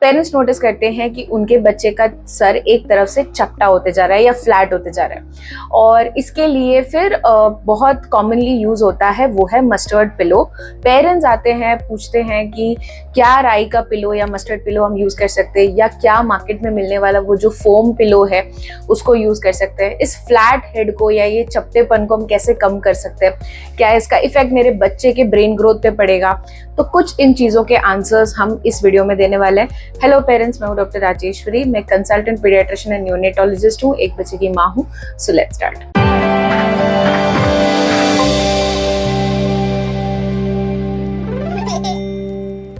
Parents notice करते हैं कि उनके बच्चे का सर एक तरफ से चपटा होते जा रहा है या फ्लैट होते जा रहा है, और इसके लिए फिर बहुत कॉमनली यूज होता है वो है मस्टर्ड पिलो। पेरेंट्स आते हैं, पूछते हैं कि क्या राई का पिलो या मस्टर्ड पिलो हम यूज कर सकते हैं, या क्या मार्केट में मिलने वाला वो जो फोम पिलो है उसको यूज कर सकते हैं। इस फ्लैट हेड को या ये चपटेपन को हम कैसे कम कर सकते हैं, क्या इसका इफेक्ट मेरे बच्चे के ब्रेन ग्रोथ पे पड़ेगा। तो कुछ इन चीजों के आंसर्स हम इस वीडियो में देने वाले हैं। हेलो पेरेंट्स, मैं हूं डॉक्टर राजेश्वरी, मैं कंसल्टेंट पीडियाट्रिशियन एंड न्यूनेटोलॉजिस्ट हूं, एक बच्चे की मां हूं। So let's start.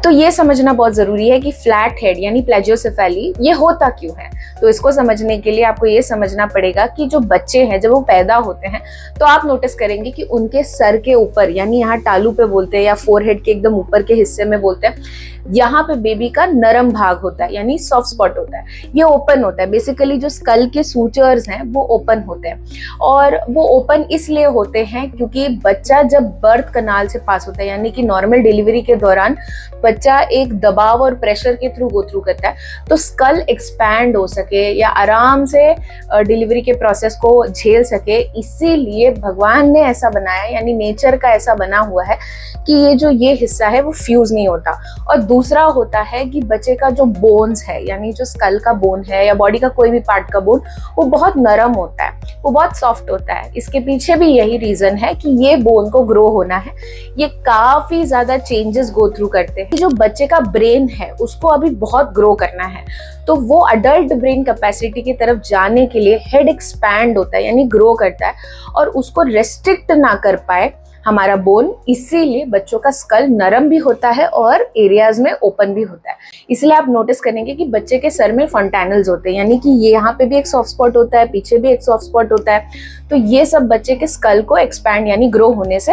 तो ये समझना बहुत जरूरी है कि फ्लैट हेड यानी प्लेजियोसेफेली ये होता क्यों है। तो इसको समझने के लिए आपको ये समझना पड़ेगा कि जो बच्चे हैं जब वो पैदा होते हैं तो आप नोटिस करेंगे कि उनके सर के ऊपर, यानी यहाँ टालू पे बोलते हैं या फोरहेड के एकदम ऊपर के हिस्से में बोलते हैं, यहाँ पे बेबी का नरम भाग होता है यानी सॉफ्ट स्पॉट होता है, ये ओपन होता है। बेसिकली जो स्कल के सूचर्स हैं वो ओपन होते हैं, और वो ओपन इसलिए होते हैं क्योंकि बच्चा जब बर्थ कनाल से पास होता है, यानी कि नॉर्मल डिलीवरी के दौरान बच्चा एक दबाव और प्रेशर के थ्रू गो थ्रू करता है, तो स्कल एक्सपैंड हो सके या आराम से डिलीवरी के प्रोसेस को झेल सके, इसीलिए भगवान ने ऐसा बनाया, यानी नेचर का ऐसा बना हुआ है कि ये हिस्सा है वो फ्यूज नहीं होता। और दूसरा होता है कि बच्चे का जो बोन्स है, यानी जो स्कल का बोन है या बॉडी का कोई भी पार्ट का बोन, वो बहुत नरम होता है, वो बहुत सॉफ्ट होता है। इसके पीछे भी यही रीजन है कि ये बोन को ग्रो होना है, ये काफी ज्यादा चेंजेस गो थ्रू करते हैं। जो बच्चे का ब्रेन है उसको अभी बहुत ग्रो करना है, तो वो अडल्ट ब्रेन कैपेसिटी की तरफ जाने के लिए हेड एक्सपैंड होता है यानी ग्रो करता है, और उसको रेस्ट्रिक्ट ना कर पाए हमारा बोन, इसीलिए बच्चों का स्कल नरम भी होता है और एरियाज में ओपन भी होता है। इसलिए आप नोटिस करेंगे कि बच्चे के सर में फंटानल्स होते हैं, यानी कि ये यहाँ पे भी एक सॉफ्ट स्पॉट होता है, पीछे भी एक सॉफ्ट स्पॉट होता है। तो ये सब बच्चे के स्कल को एक्सपैंड यानी ग्रो होने से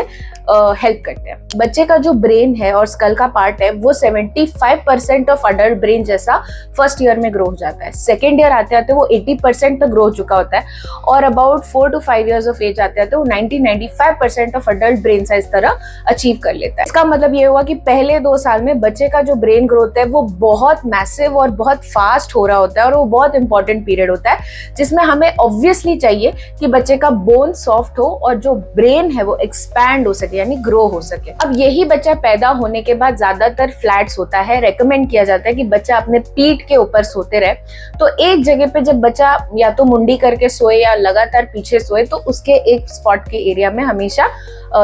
हेल्प करते हैं। बच्चे का जो ब्रेन है और स्कल का पार्ट है वो 75% ऑफ अडल्ट ब्रेन जैसा फर्स्ट ईयर में ग्रो हो जाता है। सेकेंड ईयर आते आते वो 80% तक ग्रो हो चुका होता है, और about 4 to 5 years of age आते आते वो 90-95% ऑफ अडल्ट ब्रेन साइज तरह अचीव कर लेता है। इसका मतलब ये हुआ कि पहले 2 साल में बच्चे का जो ब्रेन ग्रोथ है वो बहुत मैसिव और बहुत फास्ट हो रहा होता है, और वो बहुत इंपॉर्टेंट पीरियड होता है जिसमें हमें ऑब्वियसली चाहिए कि बच्चे का बोन सॉफ्ट हो और जो ब्रेन है वो एक्सपैंड हो सके यानी ग्रो हो सके। अब यही बच्चा पैदा होने के बाद ज्यादातर फ्लैट्स होता है। रेकमेंड किया जाता है कि बच्चा अपने पीठ के ऊपर सोते रहे, तो एक जगह पे जब बच्चा या तो मुंडी करके सोए या लगातार पीछे सोए, तो उसके एक स्पॉट के एरिया में हमेशा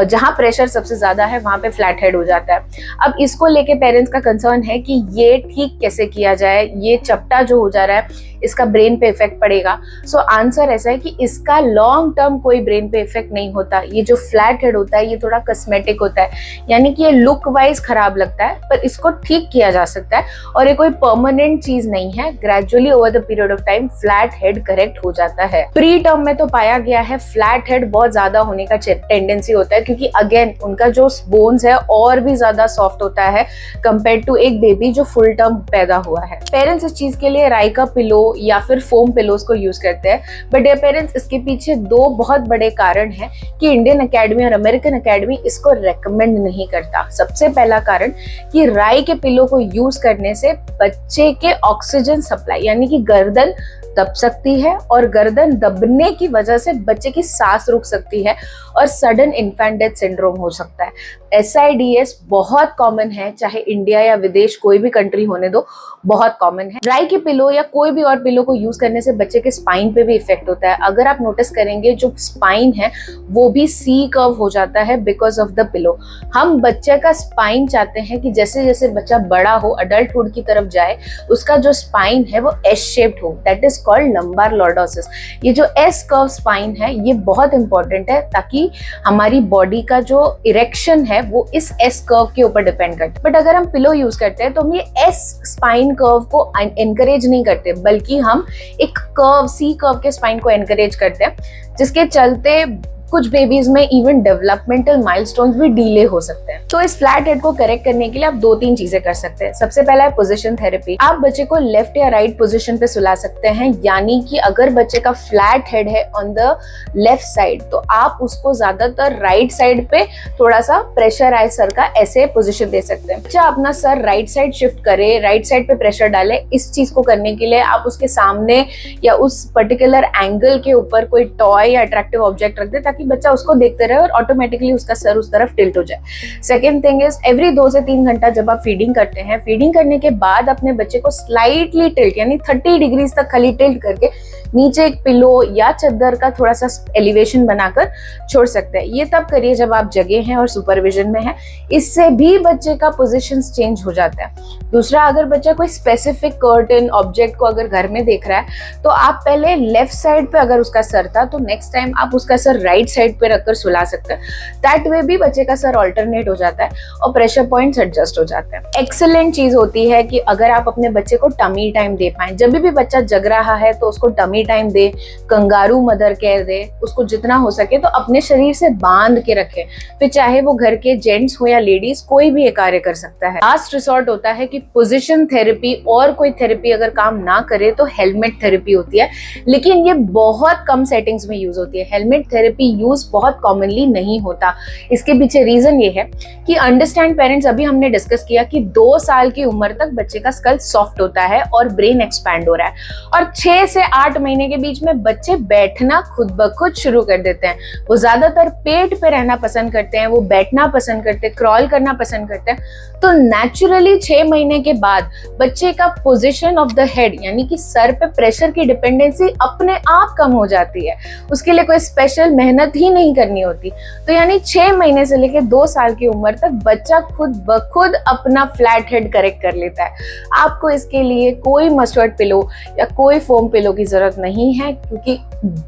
जहां प्रेशर सबसे ज्यादा है वहां पे फ्लैट हेड हो जाता है। अब इसको लेके पेरेंट्स का कंसर्न है कि ये ठीक कैसे किया जाए, ये चपटा जो हो जा रहा है इसका ब्रेन पे इफेक्ट पड़ेगा। सो आंसर ऐसा है कि इसका लॉन्ग टर्म कोई ब्रेन पे इफेक्ट नहीं होता। ये जो फ्लैट हेड होता है ये थोड़ा कॉस्मेटिक होता है, यानी कि ये लुक वाइज खराब लगता है, पर इसको ठीक किया जा सकता है, और ये कोई परमानेंट चीज नहीं है। Gradually over the period of time flat head correct हो जाता है। प्री टर्म में तो पाया गया है फ्लैट हेड बहुत ज्यादा होने का टेंडेंसी होता है, क्योंकि अगेन उनका जो बोन्स है और भी ज्यादा सॉफ्ट होता है कंपेयर टू एक बेबी जो फुल टर्म पैदा हुआ है। पेरेंट्स इस चीज के लिए राई का पिलो या फिर फोम पिलोस को यूज करते हैं, बट डियर पेरेंट्स इसके पीछे 2 बहुत बड़े कारण हैं कि इंडियन एकेडमी और अमेरिकन एकेडमी इसको रेकमेंड नहीं करता। सबसे पहला कारण कि राई के पिलो को यूज करने से बच्चे के ऑक्सीजन सप्लाई यानी कि गर्दन दब सकती है, और गर्दन दबने की वजह से बच्चे की सांस रुक सकती है और सडन इन्फेंट डेथ सिंड्रोम हो सकता है। SIDS बहुत कॉमन है, चाहे इंडिया या विदेश कोई भी कंट्री होने दो, बहुत कॉमन है। राई के पिलो या कोई भी और पिलो को यूज करने से बच्चे के स्पाइन पे भी इफेक्ट होता है। अगर आप नोटिस करेंगे जो स्पाइन है वो भी C कर्व हो जाता है बिकॉज ऑफ द पिलो। हम बच्चे का स्पाइन चाहते हैं कि जैसे जैसे बच्चा बड़ा हो, अडल्टहुड की तरफ जाए, उसका जो स्पाइन है वो S शेप्ड हो, that is called lumbar lordosis. ये जो S कर्व स्पाइन है ये बहुत इंपॉर्टेंट है, ताकि हमारी बॉडी का जो इरेक्शन है वो इस S कर्व के ऊपर डिपेंड करता है। बट अगर हम पिलो यूज करते हैं तो हम ये S स्पाइन कर्व को एनकरेज नहीं करते, बल्कि हम एक कर्व C कर्व के स्पाइन को एनकरेज करते हैं, जिसके चलते कुछ बेबीज में इवन डेवलपमेंटल माइलस्टोन्स भी डिले हो सकते हैं। तो इस फ्लैट हेड को करेक्ट करने के लिए आप 2-3 चीजें कर सकते हैं। सबसे पहला है पोजीशन थेरेपी। आप बच्चे को लेफ्ट या राइट पोजीशन पे सुला सकते हैं, यानी कि अगर बच्चे का फ्लैट हेड है ऑन द लेफ्ट साइड तो आप उसको ज्यादातर राइट साइड पे थोड़ा सा प्रेशर आए सर का, ऐसे पोजीशन दे सकते हैं। बच्चा अपना सर राइट साइड शिफ्ट करे, राइट साइड पे प्रेशर डाले। इस चीज को करने के लिए आप उसके सामने या उस पर्टिकुलर एंगल के ऊपर कोई टॉय या अट्रैक्टिव ऑब्जेक्ट रख दे ताकि बच्चा उसको देखते रहे और ऑटोमेटिकली उसका सर उस तरफ टिल्ट हो जाए। सेकेंड थिंग इज एवरी 2 से 3 घंटा जब आप फीडिंग करते हैं, फीडिंग करने के बाद अपने बच्चे को स्लाइटली टिल्ट यानी 30 डिग्रीज तक खाली टिल्ट करके नीचे एक पिलो या चादर का थोड़ा सा एलिवेशन बनाकर छोड़ सकते हैं। ये तब करिए जब आप जगे हैं और सुपरविजन में हैं। इससे भी बच्चे का पोजीशन चेंज हो जाता है। दूसरा, अगर बच्चा कोई स्पेसिफिक कर्टन ऑब्जेक्ट को अगर घर में देख रहा है तो आप पहले लेफ्ट साइड पे अगर उसका सर था तो नेक्स्ट टाइम आप उसका सर राइट साइड पे रखकर सुला सकते हैं। दैट वे भी बच्चे का सर ऑल्टरनेट हो जाता है और प्रेशर पॉइंट्स एडजस्ट हो जाते हैं। एक्सीलेंट चीज होती है कि अगर आप अपने बच्चे को टमी टाइम दे पाए, जब भी बच्चा जग रहा है तो उसको टमी टाइम दे, कंगारू मदर केयर दे, उसको जितना हो सके तो अपने शरीर से बांध के रखे। फिर चाहे वो घर के जेंट्स हो या लेडीज, कोई भी ये कार्य कर सकता है। लास्ट रिसोर्ट होता है कि पोजीशन थेरेपी और कोई थेरेपी अगर काम ना करे तो हेलमेट थेरेपी होती है, लेकिन ये बहुत कम सेटिंग्स में यूज होती है। हेलमेट थेरेपी यूज बहुत कॉमनली नहीं होता। इसके पीछे रीजन ये है कि अंडरस्टैंड पेरेंट्स, अभी हमने डिस्कस किया कि 2 साल की उम्र तक बच्चे का स्कल सॉफ्ट होता है और ब्रेन एक्सपैंड हो रहा है, और 6 से 8 महीने के बीच में बच्चे बैठना खुद ब खुद शुरू कर देते हैं। वो ज्यादातर पेट पे रहना पसंद करते हैं, वो बैठना पसंद करते हैं, क्रॉल करना पसंद करते हैं। तो नेचुरली 6 महीने के बाद बच्चे का पोजीशन ऑफ द हेड यानी कि सर पे प्रेशर की डिपेंडेंसी अपने आप कम हो जाती है। उसके लिए कोई स्पेशल मेहनत ही नहीं करनी होती। तो यानी 6 महीने से लेकर 2 साल की उम्र तक बच्चा खुद ब खुद अपना फ्लैट हेड करेक्ट कर लेता है। आपको इसके लिए कोई मस्टर्ड पिलो या कोई फोम पिलो की जरूरत नहीं है, क्योंकि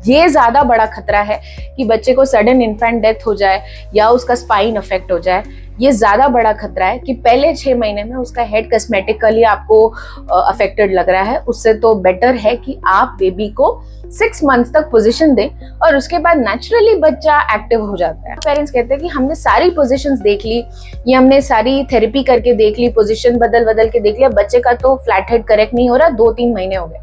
ये ज्यादा बड़ा खतरा है कि बच्चे को सडन इन्फेंट डेथ हो जाए या उसका स्पाइन अफेक्ट हो जाए। ये ज्यादा बड़ा खतरा है कि पहले 6 महीने में उसका हेड कॉस्मेटिकली आपको अफेक्टेड लग रहा है। उससे तो बेटर है कि आप बेबी को 6 मंथ्स तक पोजीशन दें और उसके बाद नेचुरली बच्चा एक्टिव हो जाता है। पेरेंट्स कहते हैं कि हमने सारी पोजीशंस देख ली, ये हमने सारी थेरेपी करके देख ली, पोजीशन बदल बदल के देख लिया, बच्चे का तो फ्लैट हेड करेक्ट नहीं हो रहा, 2-3 महीने हो गए।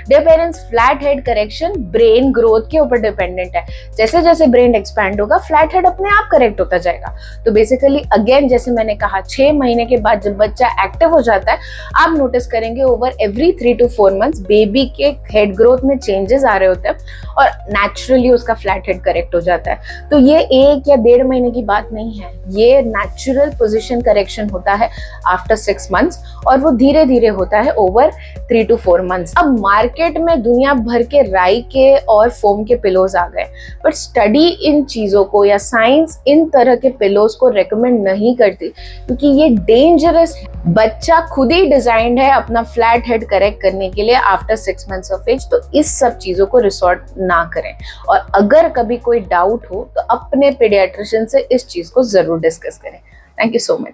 Dear parents, flat head correction brain growth के ऊपर डिपेंडेंट है। जैसे जैसे ब्रेन एक्सपैंड होगा फ्लैट हेड अपने आप करेक्ट होता जाएगा। तो बेसिकली अगेन जैसे मैंने कहा, 6 महीने के बाद जब बच्चा एक्टिव हो जाता है, आप नोटिस करेंगे over every 3 to 4 months baby के हेड ग्रोथ में चेंजेस आ रहे होते हैं और नेचुरली उसका फ्लैट हेड करेक्ट हो जाता है। तो ये 1 या 1.5 महीने की बात नहीं है, ये नेचुरल पोजीशन करेक्शन होता है आफ्टर 6 मंथ्स और वो धीरे धीरे होता है ओवर 3 to 4 मंथ्स। अब मार्केट में दुनिया भर के राई के और फोम के पिलोज आ गए, बट स्टडी इन चीजों को या साइंस इन तरह के पिलोज को रेकमेंड नहीं करती क्योंकि ये डेंजरस है। बच्चा खुद ही डिजाइंड है अपना फ्लैट हेड करेक्ट करने के लिए आफ्टर 6 मंथ्स ऑफ एज। तो इस सब चीजों को रिसोर्ट ना करें, और अगर कभी कोई डाउट हो तो अपने पीडियाट्रिशियन से इस चीज को जरूर डिस्कस करें। Thank you so much.